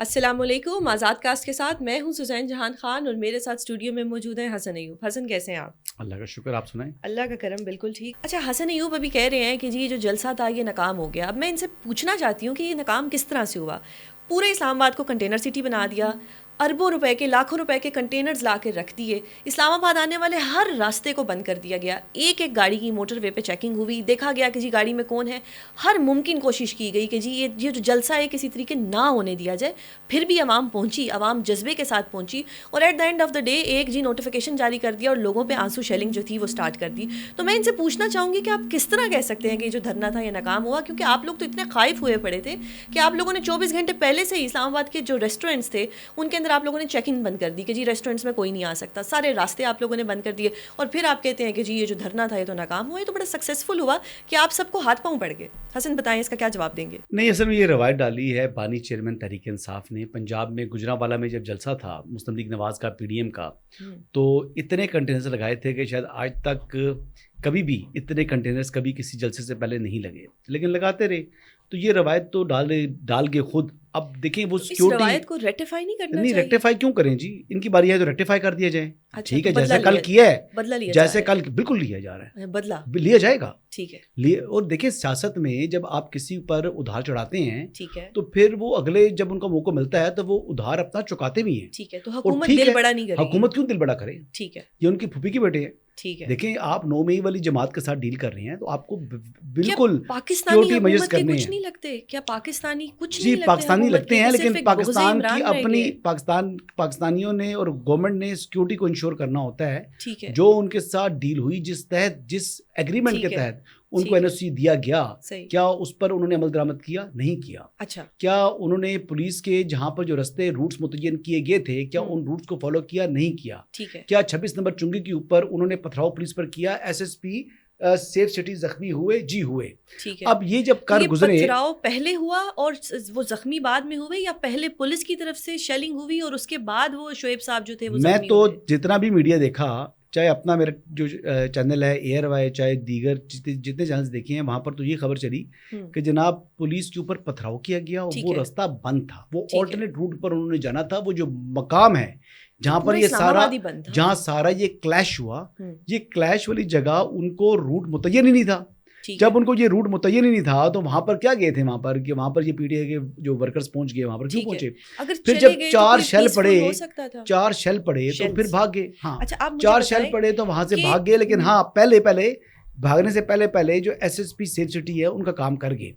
السلام علیکم. آزاد کاسٹ کے ساتھ میں ہوں سزین جہان خان اور میرے ساتھ اسٹوڈیو میں موجود ہیں حسن ایوب. حسن کیسے ہیں آپ؟ اللہ کا شکر, آپ سنائیں. اللہ کا کرم بالکل ٹھیک. اچھا حسن ایوب ابھی کہہ رہے ہیں کہ جی یہ جو جلسہ تھا یہ ناکام ہو گیا. اب میں ان سے پوچھنا چاہتی ہوں کہ یہ ناکام کس طرح سے ہوا؟ پورے اسلام آباد کو کنٹینر سٹی بنا دیا, اربوں روپے کے لاکھوں روپے کے کنٹینرز لا کے رکھ دیے, اسلام آباد آنے والے ہر راستے کو بند کر دیا گیا, ایک ایک گاڑی کی موٹر وے پہ چیکنگ ہوئی, دیکھا گیا کہ جی گاڑی میں کون ہے, ہر ممکن کوشش کی گئی کہ جی یہ جو جلسہ ہے کسی طریقے نہ ہونے دیا جائے. پھر بھی عوام پہنچی, عوام جذبے کے ساتھ پہنچی اور at the end of the day ایک جی نوٹیفیکیشن جاری کر دیا اور لوگوں پہ آنسو شیلنگ جو تھی وہ اسٹارٹ کر دی. تو میں ان سے پوچھنا چاہوں گی کہ آپ کس طرح کہہ سکتے ہیں کہ یہ جو دھرنا تھا یہ ناکام ہوا, کیونکہ آپ لوگ تو اتنے خائف ہوئے پڑے تھے کہ آپ لوگوں نے 24 گھنٹے پہلے سے ہی اسلام آباد کے جو ریسٹورینٹس تھے ان کے اندر آپ لوگوں نے چیکنگ بند کر دی کہ جی ریسٹورینٹس میں کوئی نہیں آ سکتا, سارے راستے آپ لوگوں نے بند کر دیے, اور پھر آپ کہتے ہیں کہ جی یہ جو دھرنا تھا یہ تو ناکام ہوا. یہ تو بڑا سکسیزفل ہوا کہ آپ سب کو ہاتھ پاؤں پڑ گئے. حسن بتائیں اس کا کیا جواب دیں گے؟ نہیں, اصل میں یہ روایت ڈالی ہے بانی چیئرمین تحریک انصاف نے. پنجاب میں گجرانوالہ میں جب جلسہ تھا مسلم لیگ نواز کا, پی ڈی ایم کا, تو اتنے کنٹینرز لگائے تھے کہ شاید آج تک کبھی بھی اتنے کنٹینرز کبھی کسی جلسے سے پہلے نہیں لگے, لیکن لگاتے رہے. تو یہ روایت تو ڈال کے خود اب دیکھیں وہ سیکیورٹی روایت کو ریکٹیفائی نہیں کرنا نہیں, چاہیے. ریکٹیفائی کیوں کریں جی, ان کی باری ہے تو ریکٹیفائی کر دیا جائے. ٹھیک ہے, جیسے کل کیا ہے بدلہ لیا جیسے کل بالکل لیا جا رہا ہے, بدلہ لیا جائے گا. ٹھیک ہے. اور دیکھیں سیاست میں جب آپ کسی پر ادھار چڑھاتے ہیں ٹھیک ہے تو پھر وہ اگلے جب ان کا موقع ملتا ہے تو وہ ادھار اپنا چکاتے بھی ہیں. ٹھیک ہے, تو حکومت دل بڑا نہیں کرے. حکومت کیوں دل بڑا کرے؟ ٹھیک ہے, یہ ان کی پھوپھی کی بیٹے ہیں. ٹھیک ہے. دیکھیں آپ 9 مئی والی جماعت کے ساتھ ڈیل کر رہے ہیں تو آپ کو بالکل پاکستانی حکومت کے کچھ نہیں لگتے کیا؟ پاکستانی کچھ نہیں جی لگتے, پاکستانی لگتے ہیں, لیکن پاکستان کی اپنی پاکستانیوں نے اور گورنمنٹ نے سیکورٹی کو انشور کرنا ہوتا ہے. ٹھیک ہے, جو ان کے ساتھ ڈیل ہوئی جس ایگریمنٹ کے تحت ان کو این او سی دیا گیا, کیا اس پر انہوں نے عمل درآمد کیا؟ نہیں کیا. اچھا, کیا انہوں نے پولیس کے جہاں پر جو رستے روٹس متعین کیے گئے تھے کیا ان روٹس کو فالو کیا؟ نہیں کیا. ٹھیک ہے. کیا 26 نمبر چنگی کے اوپر انہوں نے پتھراؤ پولیس پر کیا؟ S S P Safe City زخمی ہوئے؟ جی ہوئے. ٹھیک ہے. اب یہ جب کر گزرے, پتھراؤ پہلے ہوا اور وہ زخمی بعد میں ہوئے, یا پہلے پولیس کی طرف سے شیلنگ ہوئی اور اس کے بعد وہ شعیب صاحب جو تھے وہ میں تو جتنا بھی میڈیا دیکھا, چاہے اپنا میرا جو چینل ہے ایئر وائے, چاہے دیگر جتنے چینلز دیکھے ہیں, وہاں پر تو یہ خبر چلی کہ جناب پولیس کے اوپر پتھراؤ کیا گیا اور وہ رستہ بند تھا, وہ آلٹرنیٹ روٹ پر انہوں نے جانا تھا. وہ جو مقام ہے جہاں پر یہ سارا یہ کلیش ہوا, یہ کلیش والی جگہ ان کو روٹ متعین ہی نہیں تھا. جب ان کو یہ روٹ متعین ہی نہیں تھا تو وہاں پر کیا گئے تھے؟ وہاں پر یہ پی ٹی آئی کے جو ورکرز پہنچ گئے, وہاں پر کیوں پہنچے؟ پھر جب 4 شیل پڑے تو پھر بھاگ گئے. ہاں 4 شیل پڑے تو وہاں سے بھاگ گئے, لیکن ہاں پہلے بھاگنے سے پہلے جو S S P Safe City ہے ان کا کام کر گئے.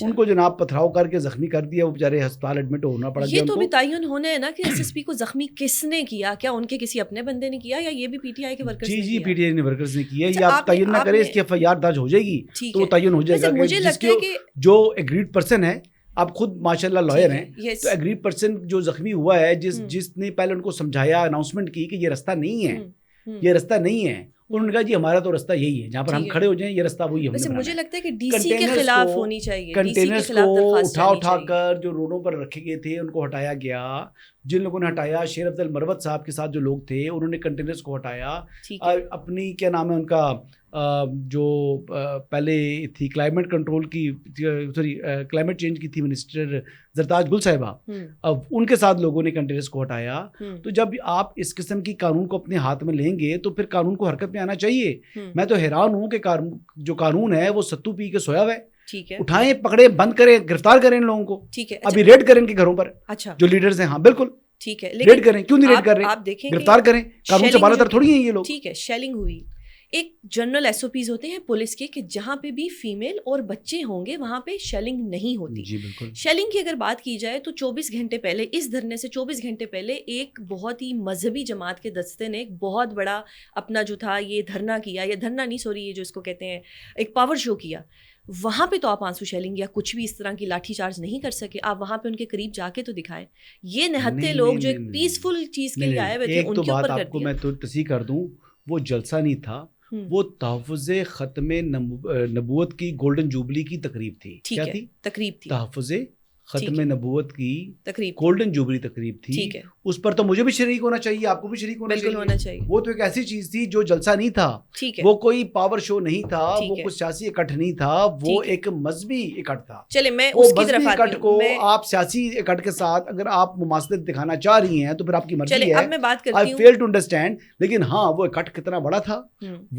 ان کو جناب پتھراؤ کر کے زخمی کر دیا, وہ بیچارے ہسپتال ایڈمٹ ہونا پڑا. یہ تو بھی تعین ہونا ہے نا کہ ایس ایس پی کو زخمی کس نے کیا, کیا ان کے کسی اپنے بندے نے کیا یا یہ بھی پی ٹی آئی کے ورکرز نے کیا؟ جی پی ٹی آئی نے ورکرز نے کیا. یہ آپ تعین نہ کریں, اس کی ایف آئی آر درج ہو جائے گی تو وہ تعین ہو جائے گا. مجھے لگتا ہے کہ جو ایگریڈ پرسن ہے, آپ خود ماشاء اللہ لائر ہیں, تو ایگریڈ پرسن جو زخمی ہوا ہے, جس نے پہلے ان کو سمجھایا, اناؤنسمنٹ کی کہ یہ رستہ نہیں ہے, یہ رستہ نہیں ہے, انہوں نے کہا جی ہمارا تو رستہ یہی ہے, جہاں پر ہم کھڑے ہو جائیں یہ رستہ وہی ہے. مجھے لگتا ہے کہ ڈی سی کے خلاف ہونی چاہیے, کنٹینرز کو اٹھا کر جو روڈوں پر رکھے گئے تھے ان کو ہٹایا گیا. جن لوگوں نے ہٹایا, شیر افضل مروت صاحب کے ساتھ جو لوگ تھے انہوں نے کنٹینرز کو ہٹایا. اپنی کیا نام ہے ان کا, جو پہلے تھی کلائمیٹ کنٹرول کی, سوری کلائمیٹ چینج کی تھی منسٹر زرتاج گل صاحبہ, اب ان کے ساتھ لوگوں نے کنٹینرز کو ہٹایا. تو جب آپ اس قسم کی قانون کو اپنے ہاتھ میں لیں گے تو پھر قانون کو حرکت میں آنا چاہیے. میں تو حیران ہوں کہ جو قانون ہے وہ ستو پی کے سویا ہوا ہے. اٹھائیں, پکڑے, بند کریں, گرفتار کریں ان لوگوں کو. ابھی ریڈ کریں ان کے گھروں پر. اچھا, جو لیڈرز ہیں, ہاں بالکل ٹھیک ہے, ریڈ کریں. کیوں نہیں ریڈ کر رہے؟ گرفتار کریں, قانون سے بالا تر تھوڑی ہیں یہ لوگ. ٹھیک ہے, شیلنگ ہوئی, ایک جنرل ایس او پیز ہوتے ہیں پولیس کے کہ جہاں پہ بھی فیمیل اور بچے ہوں گے وہاں پہ شیلنگ نہیں ہوتی. جی بالکل. شیلنگ کی اگر بات کی جائے تو 24 گھنٹے پہلے, اس دھرنے سے 24 گھنٹے پہلے, ایک بہت ہی مذہبی جماعت کے دستے نے ایک بہت بڑا اپنا جو تھا یہ دھرنا کیا, یا دھرنا نہیں سوری, یہ جو اس کو کہتے ہیں ایک پاور شو کیا. وہاں پہ تو آپ آنسو شیلنگ یا کچھ بھی اس طرح کی لاٹھی چارج نہیں کر سکے. آپ وہاں پہ ان کے قریب جا کے تو دکھائیں. یہ نہتے لوگ جو ایک پیسفل چیز کے لیے آئے ہوئے تھے ان کے اوپر کر دیا. آپ کو میں تو تصحیح کر دوں, وہ جلسہ نہیں تھا, وہ تحفظ ختم نبوت کی گولڈن جوبلی کی تقریب تھی. کیا تھی؟ تقریب تھی, تحفظ ختم نبوت کی تقریب گولڈن جوبلی تقریب تھی, ٹھیک ہے, اس پر تو مجھے بھی شریک ہونا چاہیے, آپ کو بھی شریک ہونا چاہیے. وہ تو ایک ایسی چیز تھی جو جلسہ نہیں تھا, وہ کوئی پاور شو نہیں تھا, وہ کوئی سیاسی اکٹھ نہیں تھا, وہ ایک مذہبی اکٹھ تھا. چلے میں اس کی طرف اکٹھ کو آپ سیاسی اکٹھ کے ساتھ اگر آپ مماثلت دکھانا چاہ رہی ہیں تو پھر آپ کی مرضی ہے. اب میں بات کرتی ہوں, I fail to understand, لیکن ہاں وہ اکٹھ کتنا بڑا تھا,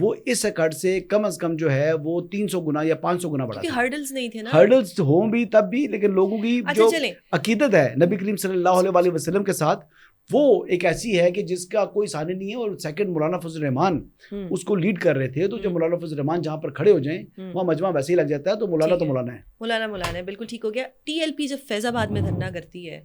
وہ اس اکٹھ سے کم از کم جو ہے وہ 300 گنا یا 500 گنا بڑا تھا. ہرڈلز نہیں تھے نا, ہرڈلز ہوں بھی تب بھی, لیکن لوگوں کی جو عقیدت ہے نبی کریم صلی اللہ علیہ وسلم کے ساتھ وہ ایک ایسی ہے کہ جس کا کوئی ثانی نہیں ہے. اور سیکنڈ مولانا فضل الرحمان اس کو لیڈ کر رہے تھے, تو جب مولانا فضل الرحمان جہاں پر کھڑے ہو جائیں وہاں مجمع ویسے ہی لگ جاتا ہے, تو مولانا ہے. بالکل ٹھیک ہو گیا. ٹی ایل پی جب فیض آباد میں دھرنا کرتی ہے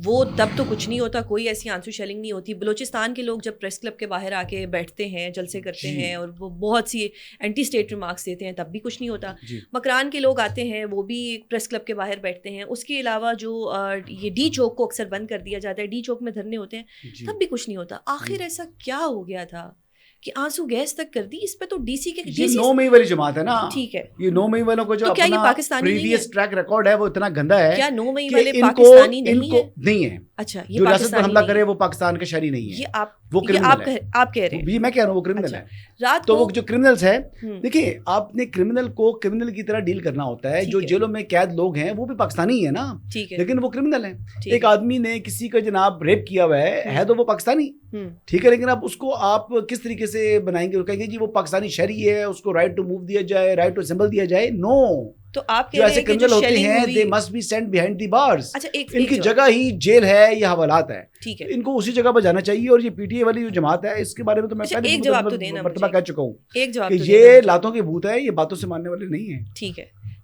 وہ تب تو کچھ نہیں ہوتا, کوئی ایسی آنسو شیلنگ نہیں ہوتی. بلوچستان کے لوگ جب پریس کلب کے باہر آ کے بیٹھتے ہیں, جلسے کرتے ہیں اور وہ بہت سی اینٹی اسٹیٹ ریمارکس دیتے ہیں, تب بھی کچھ نہیں ہوتا. مکران کے لوگ آتے ہیں, وہ بھی پریس کلب کے باہر بیٹھتے ہیں. اس کے علاوہ جو یہ ڈی چوک کو اکثر بند کر دیا جاتا ہے, ڈی چوک میں دھرنے ہوتے ہیں, تب بھی کچھ نہیں ہوتا. آخر ایسا کیا ہو گیا تھا کہ آنسو گیس تک کر دی؟ اس پہ تو ڈی سی کے 9 مئی والی جماعت ہے نا, ٹھیک ہے, یہ 9 مئی والوں کو جو کیا یہ پاکستانی پریویس ٹریک ریکارڈ ہے وہ اتنا گندا ہے. کیا 9 مئی والے پاکستانی نہیں ہے؟ اچھا, جو ریاست پر حملہ کرے وہ پاکستان کے شہری نہیں ہے, یہ آپ آپ کہہ رہے ہیں, میں کہہ رہا ہوں وہ کرمنل ہے. تو وہ جو کرمنلز ہیں, دیکھیے آپ نے کرمنل کو کرمنل کی طرح ڈیل کرنا ہوتا ہے. جو جیلوں میں قید لوگ ہیں وہ بھی پاکستانی ہی ہے نا, لیکن وہ کرمنل ہیں. ایک آدمی نے کسی کا جناب ریپ کیا ہوا ہے تو وہ پاکستانی, ٹھیک ہے, لیکن اب اس کو آپ کس طریقے سے بنائیں گے؟ کہیں گے جی وہ پاکستانی شہری ہے, اس کو رائٹ ٹو موو دیا جائے, رائٹ ٹو اسمبل دیا جائے. نو, تو آپ جو ایسے کرمنل ہوتے ہیں they must be sent behind the bars. ان کی جگہ ہی جیل ہے یا حوالات ہے, ان کو اسی جگہ پر جانا چاہیے. اور یہ پی ٹی اے والی جو جماعت ہے اس کے بارے میں تو میں پہلے مرتبہ کہہ چکا ہوں کہ یہ لاتوں کے بھوت ہے, یہ باتوں سے ماننے والے نہیں ہیں.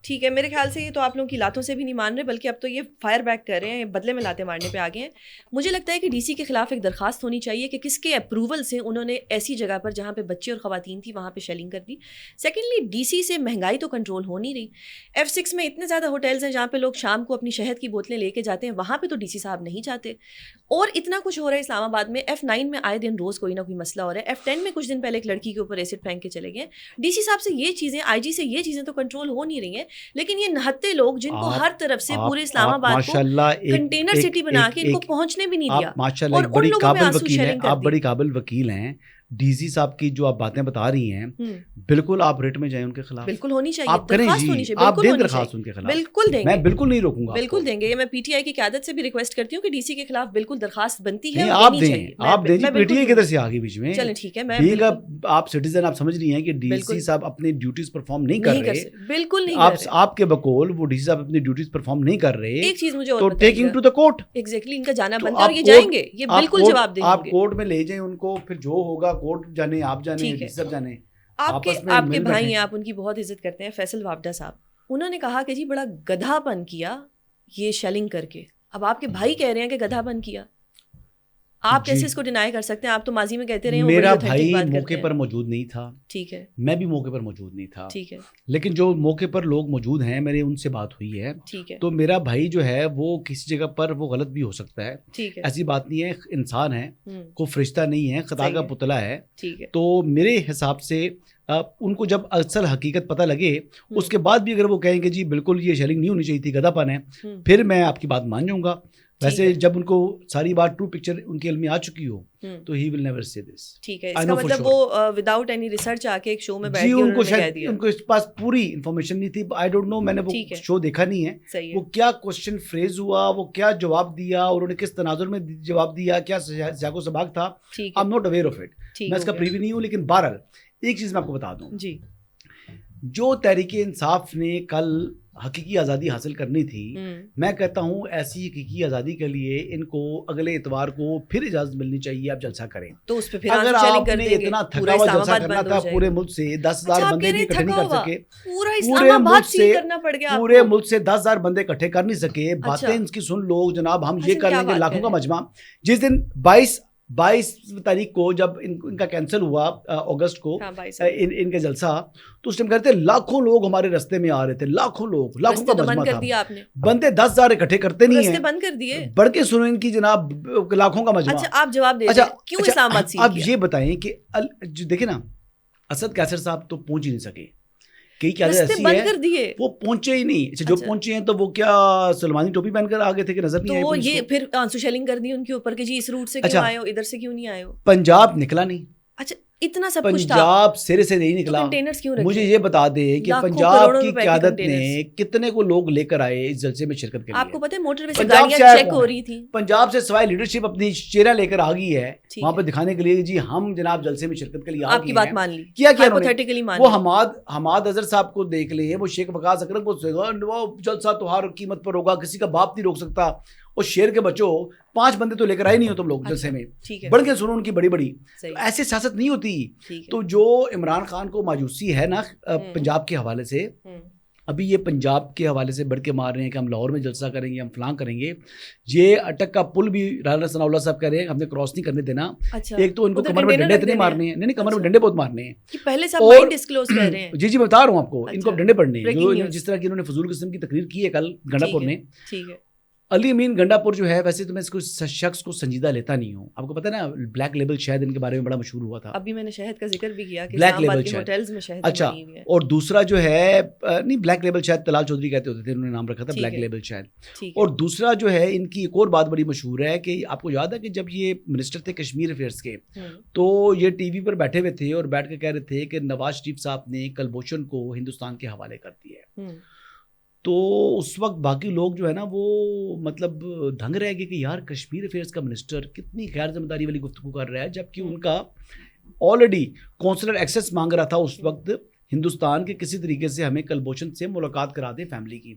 ٹھیک ہے, میرے خیال سے یہ تو آپ لوگوں کی لاتوں سے بھی نہیں مان رہے, بلکہ اب تو یہ فائر بیک کر رہے ہیں, بدلے میں لاتے مارنے پہ آگے ہیں. مجھے لگتا ہے کہ ڈی سی کے خلاف ایک درخواست ہونی چاہیے کہ کس کے اپروول سے انہوں نے ایسی جگہ پر جہاں پہ بچے اور خواتین تھی وہاں پہ شیلنگ کر دی. سیکنڈلی, ڈی سی سے مہنگائی تو کنٹرول ہو نہیں رہی. F6 میں اتنے زیادہ ہوٹلز ہیں جہاں پہ لوگ شام کو اپنی شہد کی بوتلیں لے کے جاتے ہیں, وہاں پہ تو ڈی سی صاحب نہیں جاتے. اور اتنا کچھ ہو رہا ہے اسلام آباد میں. F9 میں آئے دن روز کوئی نہ کوئی مسئلہ ہو رہا ہے. F10 میں کچھ دن پہلے ایک لڑکی کے اوپر ایسڈ پھینک کے چلے گئے. ڈی سی صاحب سے یہ چیزیں, آئی جی سے یہ چیزیں تو کنٹرول ہو نہیں رہی ہیں, لیکن یہ نہتے لوگ جن کو ہر طرف سے پورے اسلام آباد کو کنٹینر سٹی بنا کے ان کو پہنچنے بھی نہیں دیا. ماشاءاللہ ایک بڑی قابل وکیل ہیں آپ, بڑی قابل وکیل ہیں. ڈی سی صاحب کی جو آپ باتیں بتا رہی ہیں, بالکل آپ ریٹ میں جائیں ان کے خلاف, بالکل ہونی چاہیے, آپ کریں جی, آپ دیں درخواست ان کے خلاف, بالکل دیں گے, میں بالکل نہیں روکوں گا, بالکل دیں گے. میں پی ٹی آئی کی قیادت سے بھی ریکویسٹ کرتی ہوں کہ ڈی سی کے خلاف بالکل درخواست بنتی ہے, آپ دیں, آپ دیں جی. پی ٹی آئی کی طرف سے آگے بیچ میں, چلیں ٹھیک ہے, میں آپ سٹیزن آپ سمجھ رہی ہیں کہ ڈی سی صاحب اپنی ڈیوٹیز پرفارم نہیں کر رہے, بالکل نہیں, آپ کے بقول وہ ڈی سی صاحب اپنی ڈیوٹیز پرفارم نہیں کر رہے. ایک چیز مجھے تو taking to the court, exactly ان کا جانا بنتا ہے, اور یہ جائیں گے, یہ بالکل جواب دیں گے. آپ کورٹ میں لے جائیں ان کو, پھر جو ہوگا کورٹ جانے, آپ جانے, سب جانے. آپ کے بھائی ہیں, آپ ان کی بہت عزت کرتے ہیں, فیصل وابڈا صاحب, انہوں نے کہا کہ جی بڑا گدھا پن کیا یہ شیلنگ کر کے. اب آپ کے بھائی کہہ رہے ہیں کہ گدھا پن کیا, آپ کیسے اس کو ڈینائی کر سکتے ہیں؟ آپ تو ماضی میں کہتے رہے ہیں میرا بھائی موقع پر موجود نہیں تھا, ٹھیک ہے, میں بھی موقع پر موجود نہیں تھا, ٹھیک ہے, لیکن جو موقع پر لوگ موجود ہیں میرے ان سے بات ہوئی ہے, ٹھیک ہے, تو میرا بھائی جو ہے وہ کسی جگہ پر وہ غلط بھی ہو سکتا ہے, ٹھیک ہے, ایسی بات نہیں ہے, انسان ہے, کوئی فرشتہ نہیں ہے, خدا کا پتلا ہے, ٹھیک ہے. تو میرے حساب سے ان کو جب اصل حقیقت پتہ لگے, اس کے بعد بھی اگر وہ کہیں کہ جی بالکل یہ شیلنگ نہیں ہونی چاہیے تھی, گدھا پن ہے, پھر میں آپ کی بات مان جاؤں گا. ویسے جب ان کو ساری بات ٹرو پکچر ان کے علم میں آ چکی ہو تو ہی ول نیور سے دس. ٹھیک ہے, اس کا مطلب وہ وداؤٹ اینی ریسرچ آ کے ایک شو میں بیٹھ کے ان کو شاید ان کو اس پاس پوری انفارمیشن نہیں تھی. آئی ڈونٹ نو, میں نے وہ شو دیکھا نہیں ہے, وہ کیا کوشچن فریز ہوا, وہ کیا جواب دیا, اور انہوں نے کس تناظر میں جواب دیا, کیا سیاق و سباق تھا, I am not aware of it, میں اس کا پریوی نہیں ہوں. لیکن بہرحال ایک چیز میں آپ کو بتا دوں, جی, جو تحریک انصاف نے کل حقیقی آزادی حاصل کرنی تھی, میں کہتا ہوں ایسی حقیقی آزادی کے لیے ان کو اگلے اتوار کو پھر اجازت ملنی چاہیے, آپ جلسہ کریں. تو اس پہ اگر آپ نے اتنا تھکا ہوا جلسہ کرنا تھا, پورے ملک سے 10,000 بندے بھی اکٹھے نہیں کر سکے, پورے ملک سے 10,000 بندے اکٹھے کر نہیں سکے, باتیں ان کی سن لو جناب, ہم یہ کر لیں گے لاکھوں کا مجمع. جس دن 22 تاریخ کو جب ان کا کینسل ہوا اگست کو ان کا جلسہ, تو اس ٹائم کہتے لاکھوں لوگ ہمارے رستے میں آ رہے تھے, لاکھوں لوگ, لاکھوں کا مجمع تھا. بندے 10,000 اکٹھے کرتے نہیں ہیں, بند کر دیے, بڑھ کے سنو ان کی جناب لاکھوں کا مجمع. اچھا آپ جواب دیں, کیوں اسلام آباد سے آپ یہ بتائیں کہ دیکھیں نا, اسد کیسر صاحب تو پہنچ ہی نہیں سکے, کئی قیادت ایسی بند ہے کر دیے, وہ پہنچے ہی نہیں. جو پہنچے ہیں تو وہ کیا سلمانی ٹوپی پہن کر آگے تھے کہ نظر نہیں آئے. تو یہ پھر آنسو شیلنگ کر دی ان کے اوپر کہ جی اس روٹ سے کیوں آئے ہو, ادھر سے کیوں نہیں آئے ہو. پنجاب نکلا نہیں. اچھا اتنا سب کچھ تھا, پنجاب سرے سے نہیں نکلا. مجھے یہ بتا دے کہ پنجاب کی قیادت نے کتنے کو لوگ لے کر آئے اس جلسے میں شرکت کے لیے. آپ کو پتہ ہے موٹر وے سے گاڑیاں چیک ہو رہی تھیں. پنجاب سے سوائے لیڈرشپ اپنی چہرہ لے کر آ گئی ہے وہاں پہ دکھانے کے لیے جی ہم جناب جلسے میں شرکت کے لیے آپ کی بات مان لی. کیا وہ حماد اظہر صاحب کو دیکھ لیں, وہ شیخ وقاص اکرم کو, وہ جلسہ تو ہر قیمت پر ہوگا, کسی کا باپ نہیں روک سکتا. اور شیر کے بچوں 5 بندے تو لے کر آئے نہیں ہو تم لوگ جلسے میں, بڑھ کے سنو ان کی بڑی بڑی. ایسے سیاست نہیں ہوتی. تو جو عمران خان کو مایوسی ہے نا پنجاب کے حوالے سے, ابھی یہ پنجاب کے حوالے سے بڑھ کے مار رہے ہیں کہ ہم لاہور میں جلسہ کریں گے, ہم فلاں کریں گے. یہ اٹک کا پل بھی رانا ثناء اللہ صاحب کہہ رہے ہیں ہم نے کراس نہیں کرنے دینا. ایک تو ان کو کمر میں ڈنڈے اتنے مارنے ہیں, نہیں کمر میں ڈنڈے بہت مارنے ہیں. پہلے سے مائنڈ ڈسکلوز کر رہے ہیں. جی جی بتا رہا ہوں آپ کو, ان کو ڈنڈے پڑنے ہیں. جس طرح کی انہوں نے فضول قسم کی تقریر کی ہے کل گنڈا پور میں. علی امین گنڈا پور جو ہے, ویسے تو میں اس شخص کو سنجیدہ لیتا نہیں ہوں. آپ کو پتہ ہے نا بلیک لیبل شہد ان کے بارے میں بڑا مشہور ہوا تھا. ابھی میں نے شہد کا ذکر بھی کیا کہ بلیک لیبل ہوٹلز میں شہد. اچھا, اور دوسرا جو ہے نہیں بلیک لیبل شہد طلال چودھری کہتے ہوتے تھے, انہوں نے نام رکھا تھا بلیک لیبل شہد. اور دوسرا جو ہے ان کی ایک اور بات بڑی مشہور ہے کہ آپ کو یاد ہے کہ جب یہ منسٹر تھے کشمیر افیئرس کے, تو یہ ٹی وی پر بیٹھے ہوئے تھے اور بیٹھ کے کہہ رہے تھے کہ نواز شریف صاحب نے کلبھوشن کو ہندوستان کے حوالے کر دیا ہے. تو اس وقت باقی لوگ جو ہے نا وہ مطلب دھنگ رہ گئے کہ یار کشمیر افیئرس کا منسٹر کتنی غیر ذمہ داری والی گفتگو کر رہا ہے, جبکہ ان کا آلریڈی کونسلر ایکسیس مانگ رہا تھا اس وقت ہندوستان کے کسی طریقے سے ہمیں کلبھوشن سے ملاقات کرا دیں فیملی کی.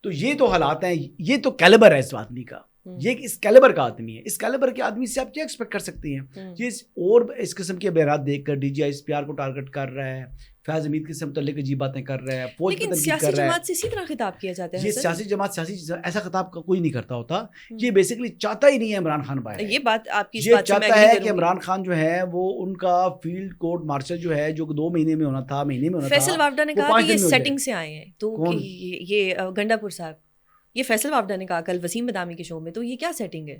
تو یہ تو حالات ہیں, یہ تو کیلیبر ہے اس آدمی کا, یہ اس کیلیبر کا آدمی ہے. اس کیلیبر کے آدمی سے آپ کیا ایکسپیکٹ کر سکتے ہیں؟ یہ اور اس قسم کے بیانات دیکھ کر D G I S P R کو ٹارگٹ کر رہا ہے, فیض حمید کے متعلق عجیب باتیں کر رہا ہے, فوج لیکن سیاسی جماعت سے اسی طرح خطاب کیا جاتا ہے. یہ سیاسی جماعت ایسا خطاب کوئی نہیں کرتا ہوتا. یہ بیسیکلی چاہتا ہی نہیں ہے عمران خان باہر. یہ بات آپ کی یہ چاہتا ہے کہ عمران خان جو ہے وہ ان کا فیلڈ کورٹ مارشل جو ہے جو 2 مہینے میں ہونا تھا, مہینے میں ہونا تھا. فیصل وافدہ نے کہا کہ یہ سیٹنگ سے آئے ہیں. تو یہ گنڈا پور صاحب, یہ فیصل وافدہ نے کہا کل وسیم بدامی کے شو میں, تو یہ کیا سیٹنگ ہے؟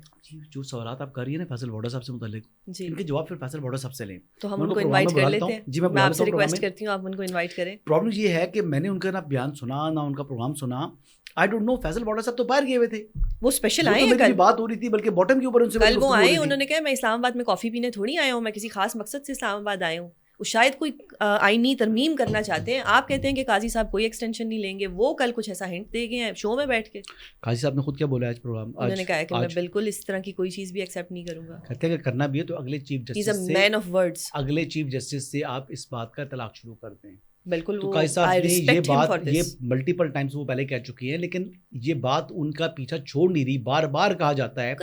جو سوالات آپ کر رہی ہیں نا فیصل وافدہ صاحب سے متعلق, ان کے جواب پھر فیصل وافدہ صاحب سے لیں. تو ہم ان کو انوائٹ کر لیتے ہیں. جی میں آپ سے ریکویسٹ کرتی ہوں آپ ان کو انوائٹ کریں. پرابلم یہ ہے کہ میں نے ان کا نہ بیان سنا نہ ان کا پروگرام سنا. آئی ڈونٹ نو, فیصل وافدہ صاحب تو باہر گئے ہوئے تھے, وہ اسپیشل آئے ہیں. کل بات ہو رہی تھی بلکہ باٹم کے اوپر ان سے کل وہ آئے, انہوں نے کہا میں اسلام آباد میں کافی پینے تھوڑی آیا ہوں, میں کسی خاص مقصد سے اسلام آباد آیا ہوں. وہ شاید کوئی آئینی ترمیم کرنا چاہتے ہیں. آپ کہتے ہیں کہ قاضی صاحب کوئی ایکسٹینشن نہیں لیں گے, وہ کل کچھ ایسا ہنٹ دے گئے ہیں شو میں بیٹھ کے. قاضی صاحب نے خود کیا بولا آج پروگرام, انہوں نے کہا کہ میں بالکل اس طرح کی کوئی چیز بھی ایکسیپٹ نہیں کروں گا. کہتے ہیں کہ کرنا بھی ہے تو اگلے چیف جسٹس سے, مین آف ورڈز, اگلے چیف جسٹس سے آپ اس بات کا طلاق شروع کر دیں. بالکل. تو قاضی صاحب نے یہ بات یہ ملٹیپل ٹائمز وہ پہلے کہہ چکی ہیں, لیکن یہ بات ان کا پیچھا چھوڑ نہیں رہی, بار بار کہا جاتا ہے.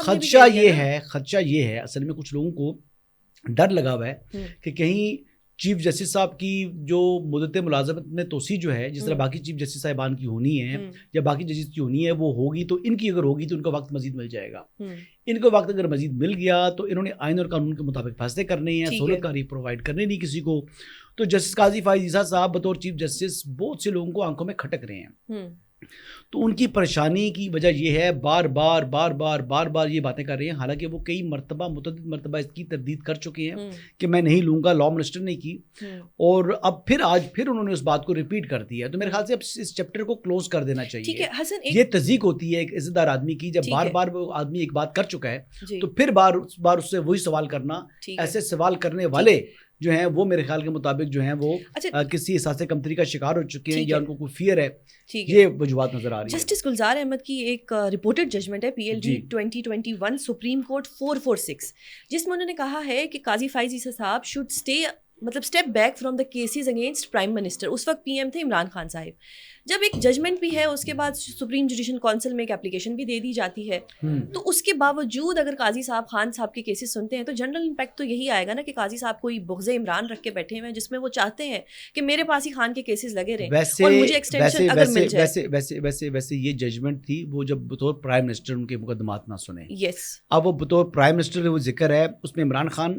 خدشہ یہ ہے اصل میں کچھ لوگوں کو ڈر لگا ہوا ہے کہ کہیں چیف جسٹس صاحب کی جو مدت ملازمت میں توسیع جو ہے, جس طرح باقی چیف جسٹس صاحبان کی ہونی ہے یا باقی ججز کی ہونی ہے, وہ ہوگی تو ان کی اگر ہوگی تو ان کا وقت مزید مل جائے گا. ان کو وقت اگر مزید مل گیا تو انہوں نے آئین اور قانون کے مطابق فیصلے کرنے ہیں, سہولت کاری پرووائڈ کرنے نہیں کسی کو. تو جسٹس قاضی فائز عیسیٰ صاحب بطور چیف جسٹس بہت سے لوگوں کو آنکھوں میں کھٹک رہے ہیں. تو ان کی پریشانی کی وجہ یہ ہے بار بار یہ باتیں کر رہے ہیں, حالانکہ وہ کئی متعدد مرتبہ اس کی تردید کر چکے ہیں کہ میں نہیں لوں گا, لا منسٹر نے کی, اور اب آج پھر انہوں نے اس بات کو ریپیٹ کر دیا. تو میرے خیال سے اب اس چیپٹر کو کلوز کر دینا چاہیے. یہ تذیق ہوتی ہے ایک عزت دار آدمی کی, جب بار بار وہ آدمی ایک بات کر چکا ہے تو پھر بار اس سے وہی سوال کرنا. ایسے سوال کرنے والے جو ہیں وہ میرے خیال کے مطابق جو ہیں وہ کسی احساس کمتری کا شکار ہو چکے ہیں یا ان کو کوئی فیئر ہے, یہ وجوہات نظر آ رہی ہیں. جسٹس گلزار احمد کی ایک رپورٹڈ ججمنٹ ہے PLD 2021 سپریم کورٹ 446, جس میں انہوں نے کہا ہے کہ قاضی Faez Isa Sahib should step back from the cases against prime minister. اس وقت PM تھے عمران خان صاحب. جب ایک ججمنٹ بھی ہے, اس کے بعد سپریم جوڈیشل کونسل میں ایک اپلیکیشن بھی دے دی جاتی ہے, تو اس کے باوجود اگر قاضی صاحب خان صاحب کے کیسز سنتے ہیں تو جنرل امپیکٹ تو یہی آئے گا نا کہ قاضی صاحب کوئی بغض عمران رکھ کے بیٹھے ہوئے ہیں, جس میں وہ چاہتے ہیں کہ میرے پاس ہی خان کے کیسز لگے رہیں اور مجھے ایکسٹینشن اگر مل جائے. ویسے یہ ججمنٹ تھی وہ جب بطور پرائم منسٹر ان کے مقدمات نہ سنے. یس, اب وہ بطور پرائم منسٹر وہ ذکر ہے, اس میں عمران خان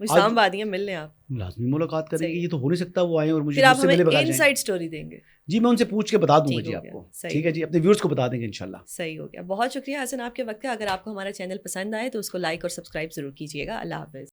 اسلام آبادی ہیں، مل لیں آپ، لازمی ملاقات کریں گے. صحیح. یہ تو ہو نہیں سکتا وہ آئیں اور مجھے پھر آپ مجھ سے ملے ہمیں بغیر ان جائیں. سائڈ اسٹوری دیں گے. جی میں ان سے پوچھ کے بتا دوں گا ٹھیک جی ہو آپ گیا، کو. صحیح. ٹھیک ہے جی، اپنے ویورز کو بتا دیں گے انشاءاللہ. صحیح ہو گیا. بہت شکریہ حسن آپ کے وقت کا. اگر آپ کو ہمارا چینل پسند آئے تو اس کو لائک اور سبسکرائب ضرور کیجیے گا. اللہ حافظ.